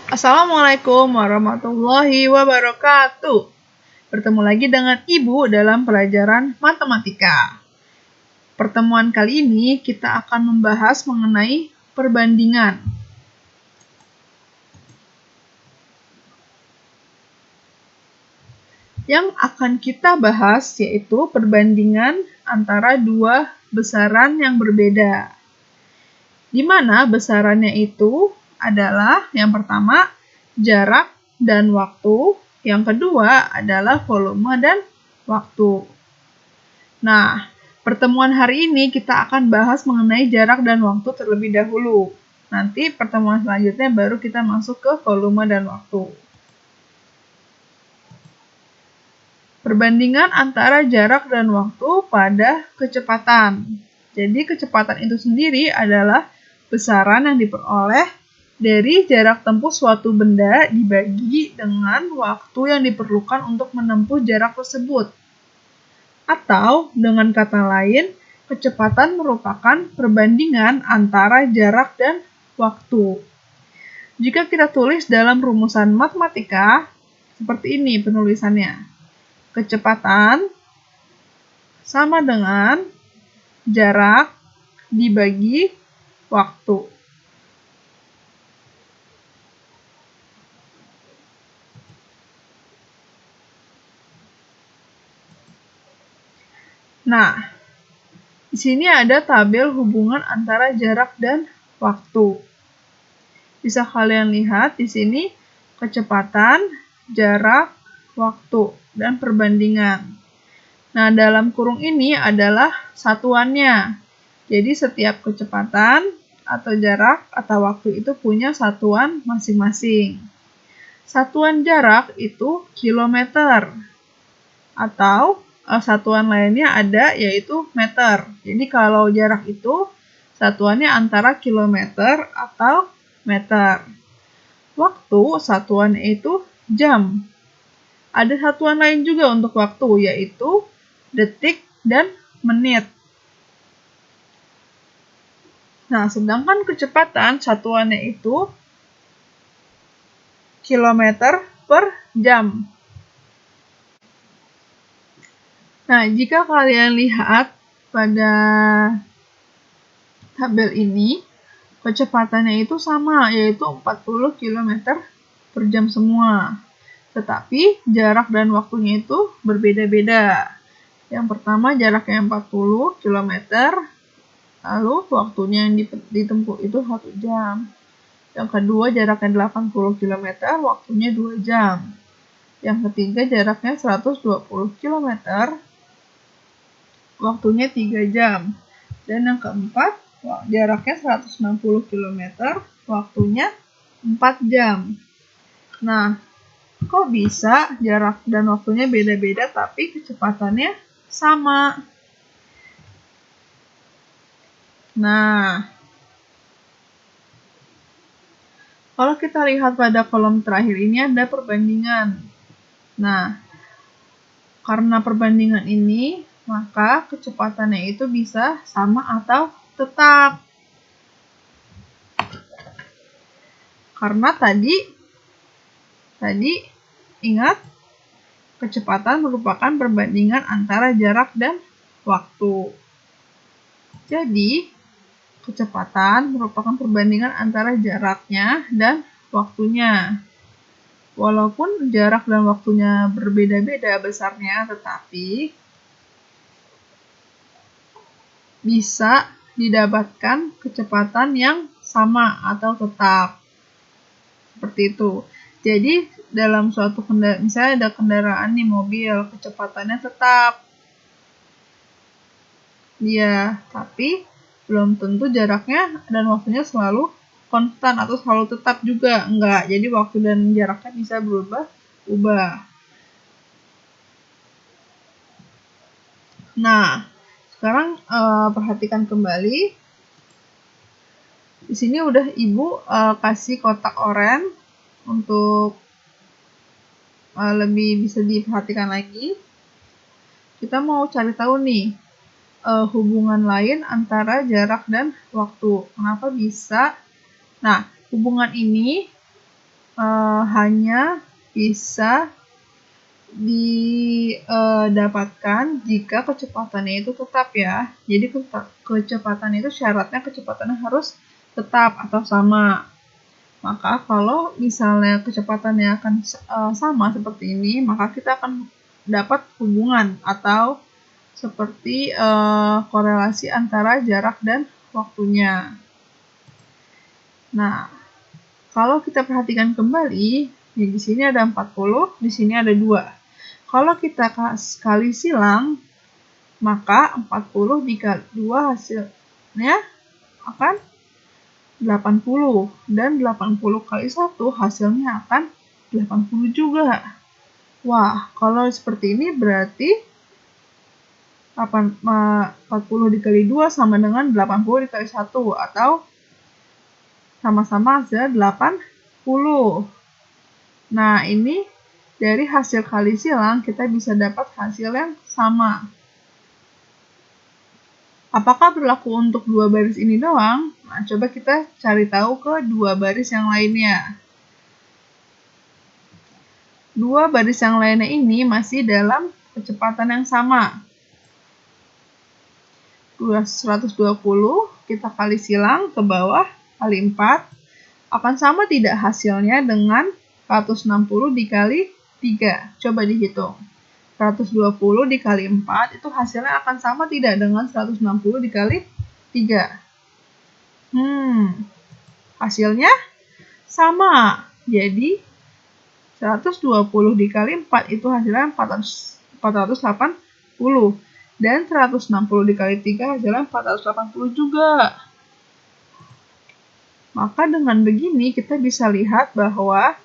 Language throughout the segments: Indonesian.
Assalamualaikum warahmatullahi wabarakatuh. Bertemu lagi dengan Ibu dalam pelajaran matematika. Pertemuan kali ini kita akan membahas mengenai perbandingan. Yang akan kita bahas yaitu perbandingan antara dua besaran yang berbeda. Di mana besarannya itu adalah yang pertama jarak dan waktu, yang kedua adalah volume dan waktu. Nah, pertemuan hari ini kita akan bahas mengenai jarak dan waktu terlebih dahulu. Nanti pertemuan selanjutnya baru kita masuk ke volume dan waktu. Perbandingan antara jarak dan waktu pada kecepatan. Jadi kecepatan itu sendiri adalah besaran yang diperoleh dari jarak tempuh suatu benda dibagi dengan waktu yang diperlukan untuk menempuh jarak tersebut. Atau dengan kata lain, kecepatan merupakan perbandingan antara jarak dan waktu. Jika kita tulis dalam rumusan matematika, seperti ini penulisannya. Kecepatan sama dengan jarak dibagi waktu. Nah, di sini ada tabel hubungan antara jarak dan waktu. Bisa kalian lihat di sini kecepatan, jarak, waktu, dan perbandingan. Nah, dalam kurung ini adalah satuannya. Jadi setiap kecepatan atau jarak atau waktu itu punya satuan masing-masing. Satuan jarak itu kilometer. Atau satuan lainnya ada yaitu meter. Jadi kalau jarak itu satuannya antara kilometer atau meter. Waktu satuannya itu jam. Ada satuan lain juga untuk waktu yaitu detik dan menit. Nah, sedangkan kecepatan satuannya itu kilometer per jam. Nah, jika kalian lihat pada tabel ini, kecepatannya itu sama, yaitu 40 km per jam semua. Tetapi jarak dan waktunya itu berbeda-beda. Yang pertama jaraknya 40 km, lalu waktunya yang ditempuh itu 1 jam. Yang kedua jaraknya 80 km, waktunya 2 jam. Yang ketiga jaraknya 120 km, waktunya 3 jam. Dan yang keempat jaraknya 160 km, waktunya 4 jam. Nah, kok bisa jarak dan waktunya beda-beda tapi kecepatannya sama? Nah, kalau kita lihat pada kolom terakhir ini ada perbandingan. Nah, karena perbandingan ini, maka kecepatannya itu bisa sama atau tetap. Karena tadi ingat, kecepatan merupakan perbandingan antara jarak dan waktu. Jadi, kecepatan merupakan perbandingan antara jaraknya dan waktunya. Walaupun jarak dan waktunya berbeda-beda besarnya, tetapi bisa didapatkan kecepatan yang sama atau tetap. Seperti itu. Jadi, dalam suatu kendaraan, misalnya ada kendaraan nih mobil, kecepatannya tetap. Ya, tapi belum tentu jaraknya dan waktunya selalu konstan atau selalu tetap juga. Enggak, jadi waktu dan jaraknya bisa berubah-ubah. Nah, sekarang perhatikan kembali. Di sini udah Ibu kasih kotak oranye untuk lebih bisa diperhatikan lagi. Kita mau cari tahu nih hubungan lain antara jarak dan waktu. Kenapa bisa? Nah, hubungan ini hanya bisa didapatkan jika kecepatannya itu tetap ya. Jadi kecepatan itu syaratnya kecepatannya harus tetap atau sama. Maka kalau misalnya kecepatannya akan sama seperti ini, maka kita akan dapat hubungan atau seperti korelasi antara jarak dan waktunya. Nah, kalau kita perhatikan kembali, di sini ada 40, di sini ada 2. Kalau kita kali silang, maka 40 dikali 2 hasilnya akan 80. Dan 80 kali 1 hasilnya akan 80 juga. Wah, kalau seperti ini berarti 40 dikali 2 sama dengan 80 dikali 1. Atau sama-sama hasilnya 80. Nah, ini dari hasil kali silang kita bisa dapat hasil yang sama. Apakah berlaku untuk 2 baris ini doang? Nah, coba kita cari tahu ke 2 baris yang lainnya. 2 baris yang lainnya ini masih dalam kecepatan yang sama. 120 kita kali silang ke bawah kali 4 akan sama tidak hasilnya dengan 160 dikali 3. Coba dihitung. 120 dikali 4 itu hasilnya akan sama tidak dengan 160 dikali 3. Hasilnya sama. Jadi 120 dikali 4 itu hasilnya 480. Dan 160 dikali 3 hasilnya 480 juga. Maka dengan begini kita bisa lihat bahwa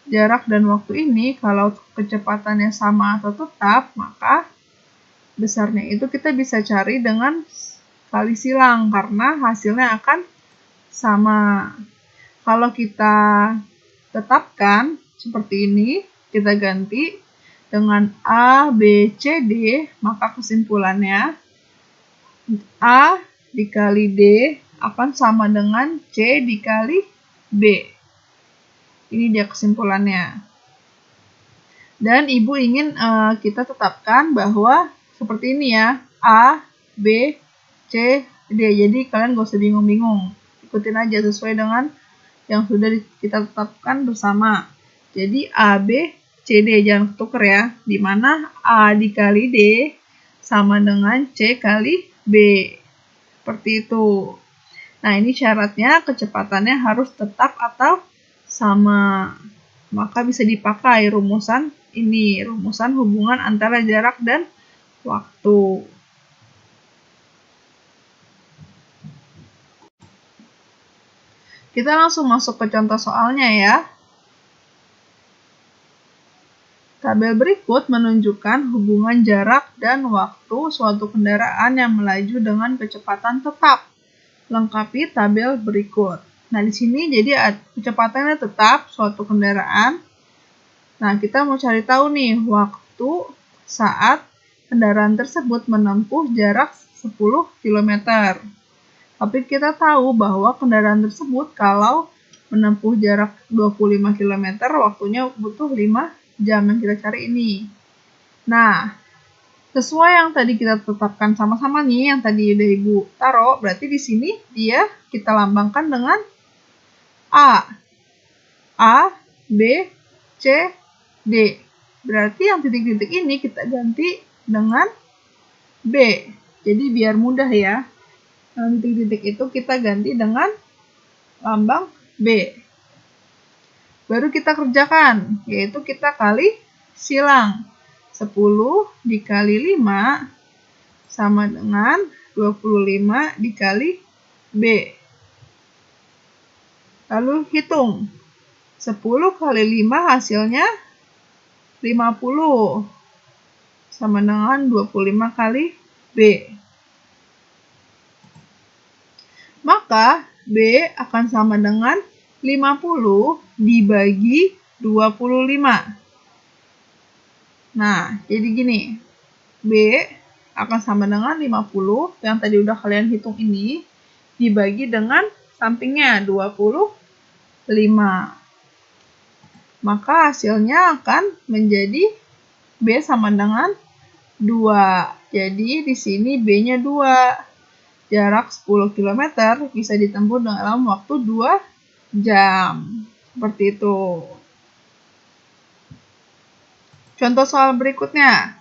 jarak dan waktu ini kalau kecepatannya sama atau tetap, maka besarnya itu kita bisa cari dengan kali silang karena hasilnya akan sama. Kalau kita tetapkan seperti ini, kita ganti dengan A, B, C, D, maka kesimpulannya A dikali D akan sama dengan C dikali B. Ini dia kesimpulannya. Dan Ibu ingin kita tetapkan bahwa seperti ini ya, A, B, C, D. Jadi kalian gak usah bingung-bingung. Ikutin aja sesuai dengan yang sudah kita tetapkan bersama. Jadi A, B, C, D. Jangan tuker ya. Dimana A dikali D sama dengan C kali B. Seperti itu. Nah, ini syaratnya kecepatannya harus tetap atau sama. Maka bisa dipakai rumusan ini, rumusan hubungan antara jarak dan waktu. Kita langsung masuk ke contoh soalnya ya. Tabel berikut menunjukkan hubungan jarak dan waktu suatu kendaraan yang melaju dengan kecepatan tetap. Lengkapi tabel berikut. Nah, di sini jadi kecepatannya tetap suatu kendaraan. Nah, kita mau cari tahu nih waktu saat kendaraan tersebut menempuh jarak 10 km. Tapi kita tahu bahwa kendaraan tersebut kalau menempuh jarak 25 km waktunya butuh 5 jam yang kita cari ini. Nah, sesuai yang tadi kita tetapkan sama-sama nih, yang tadi udah Ibu taruh, berarti di sini dia kita lambangkan dengan A. A, B, C, D. Berarti yang titik-titik ini kita ganti dengan B. Jadi biar mudah ya. Yang titik-titik itu kita ganti dengan lambang B. Baru kita kerjakan, yaitu kita kali silang. 10 dikali 5 sama dengan 25 dikali B. Lalu hitung. 10 kali 5 hasilnya 50. Sama dengan 25 kali B. Maka B akan sama dengan 50 dibagi 25. Nah, jadi gini. B akan sama dengan 50, yang tadi udah kalian hitung ini, dibagi dengan sampingnya 25. maka hasilnya akan menjadi B sama dengan 2. Jadi di sini B-nya 2. Jarak 10 km bisa ditempuh dalam waktu 2 jam. Seperti itu. Contoh soal berikutnya.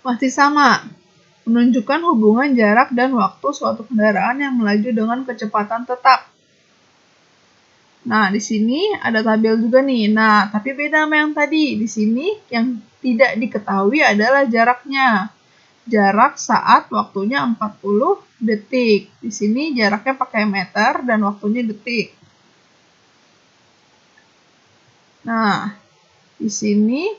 Masih sama. Menunjukkan hubungan jarak dan waktu suatu kendaraan yang melaju dengan kecepatan tetap. Nah, di sini ada tabel juga nih. Nah, tapi beda sama yang tadi. Di sini yang tidak diketahui adalah jaraknya. Jarak saat waktunya 40 detik. Di sini jaraknya pakai meter dan waktunya detik. Nah, di sini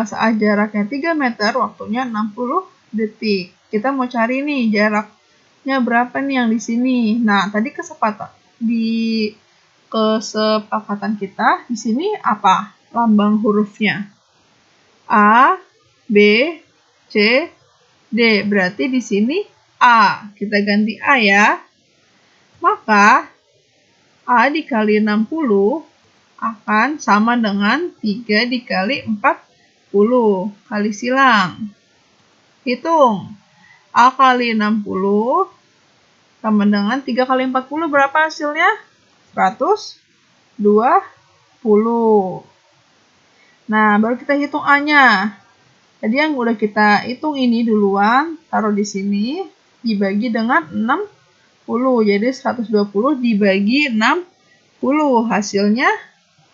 saat jaraknya 3 meter, waktunya 60 detik. Kita mau cari nih jaraknya berapa nih yang di sini. Nah, tadi kesepakatan kita di sini apa? Lambang hurufnya. A, B, C, D. Berarti di sini A. Kita ganti A ya. Maka A dikali 60 akan sama dengan 3 dikali 40. Kali silang. Hitung. A kali 60 sama dengan 3 kali 40 berapa hasilnya? 120. Nah, baru kita hitung A-nya. Tadi yang udah kita hitung ini duluan, taruh di sini, dibagi dengan 60. Jadi 120 dibagi 60, hasilnya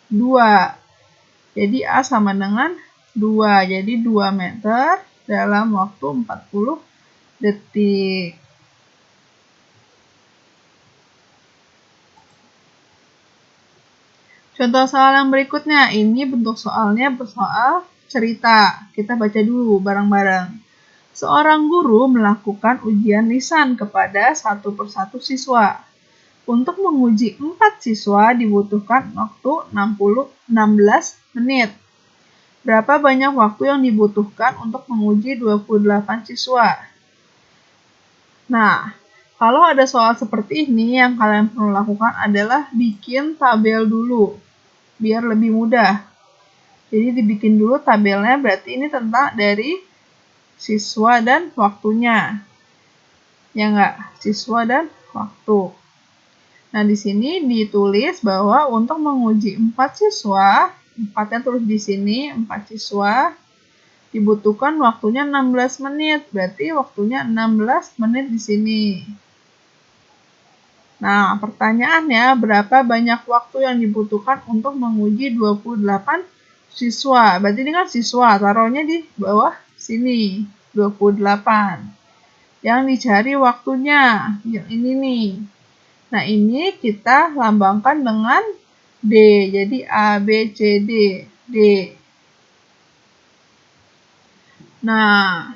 2. Jadi A sama dengan 2. Jadi 2 meter dalam waktu 40 detik. Contoh soal yang berikutnya, ini bentuk soalnya bersoal cerita. Kita baca dulu bareng-bareng. Seorang guru melakukan ujian lisan kepada satu persatu siswa. Untuk menguji 4 siswa dibutuhkan waktu 16 menit. Berapa banyak waktu yang dibutuhkan untuk menguji 28 siswa? Nah, kalau ada soal seperti ini, yang kalian perlu lakukan adalah bikin tabel dulu, biar lebih mudah. Jadi dibikin dulu tabelnya, berarti ini tentang dari siswa dan waktunya. Ya enggak? Siswa dan waktu. Nah, di sini ditulis bahwa untuk menguji 4 siswa, 4-nya tulis di sini, 4 siswa, dibutuhkan waktunya 16 menit. Berarti waktunya 16 menit di sini. Nah, pertanyaannya, berapa banyak waktu yang dibutuhkan untuk menguji 28 siswa? Berarti ini kan siswa, taruhnya di bawah sini, 28. Yang dicari waktunya, yang ini nih. Nah, ini kita lambangkan dengan D. Jadi A, B, C, D. D. Nah,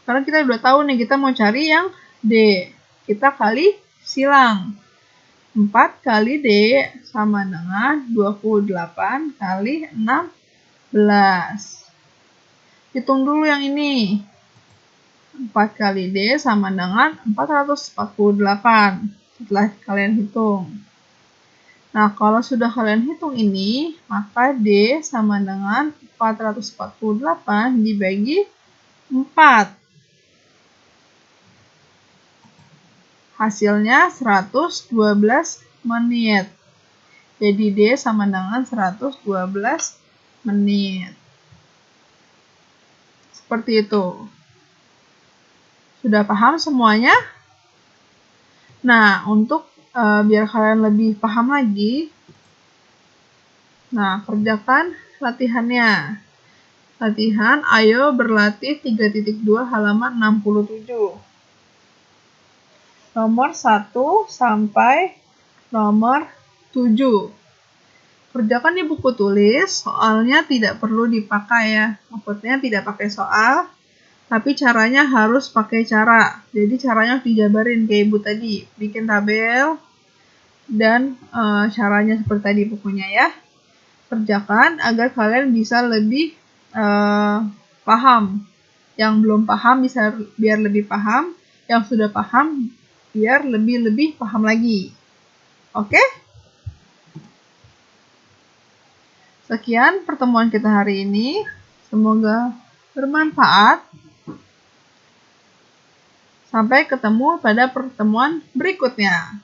sekarang kita udah tahu nih, kita mau cari yang D. Kita kali silang. 4 kali D sama dengan 28 kali 16. Hitung dulu yang ini. 4 kali D sama dengan 448. Setelah kalian hitung. Nah, kalau sudah kalian hitung ini, maka D sama dengan 448 dibagi 4. Hasilnya 112 menit. Jadi D sama dengan 112 menit. Seperti itu. Sudah paham semuanya? Nah, untuk biar kalian lebih paham lagi, nah, kerjakan latihannya. Latihan, ayo berlatih 3.2 halaman 67. Nomor 1 sampai nomor 7. Kerjakan di buku tulis, soalnya tidak perlu dipakai ya. Maksudnya tidak pakai soal, tapi caranya harus pakai cara. Jadi caranya harus dijabarin kayak ibu tadi. Bikin tabel, dan caranya seperti tadi bukunya ya. Kerjakan agar kalian bisa lebih paham. Yang belum paham bisa biar lebih paham. Yang sudah paham biar lebih paham lagi. Oke? Sekian pertemuan kita hari ini. Semoga bermanfaat. Sampai ketemu pada pertemuan berikutnya.